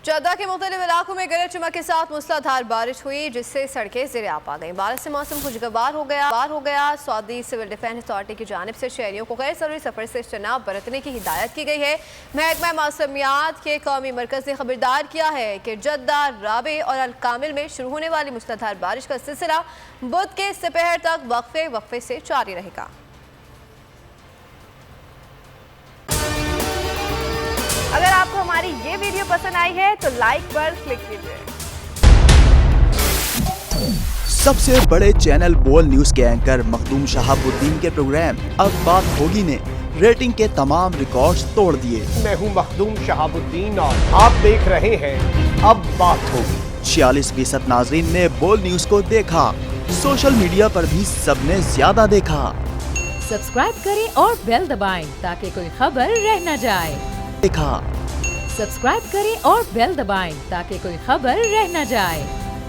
जद्दा के मुख्तलिफ इलाकों में गरज चमक के साथ मूसलाधार बारिश हुई, जिससे सड़कें ज़ेरे आप आ गईं। बारिश से मौसम खुशगवार हो गया। सऊदी सिविल डिफेंस अथॉरिटी की जानिब से शहरियों को गैर ज़रूरी सफ़र से इज्तनाब बरतने की हिदायत की गई है। महकमा मौसमियात के कौमी मरकज़ ने खबरदार किया है कि जद्दा, राबे और अल कामिल में शुरू होने वाली मूसलाधार बारिश का सिलसिला बुध के दोपहर तक वक्फे से जारी रहेगा। अगर आपको हमारी ये वीडियो पसंद आई है तो लाइक पर क्लिक कीजिए। सबसे बड़े चैनल बोल न्यूज के एंकर मखदूम शहाबुद्दीन के प्रोग्राम अब बात होगी ने रेटिंग के तमाम रिकॉर्ड्स तोड़ दिए। मैं हूं मखदूम शहाबुद्दीन और आप देख रहे हैं अब बात होगी। 46% नाजरीन ने बोल न्यूज को देखा। सोशल मीडिया पर भी सबने ज्यादा देखा। सब्सक्राइब करें और बेल दबाएं ताकि कोई खबर रह न जाए। देखा सब्सक्राइब करें और बेल दबाएं ताकि कोई खबर रह न जाए।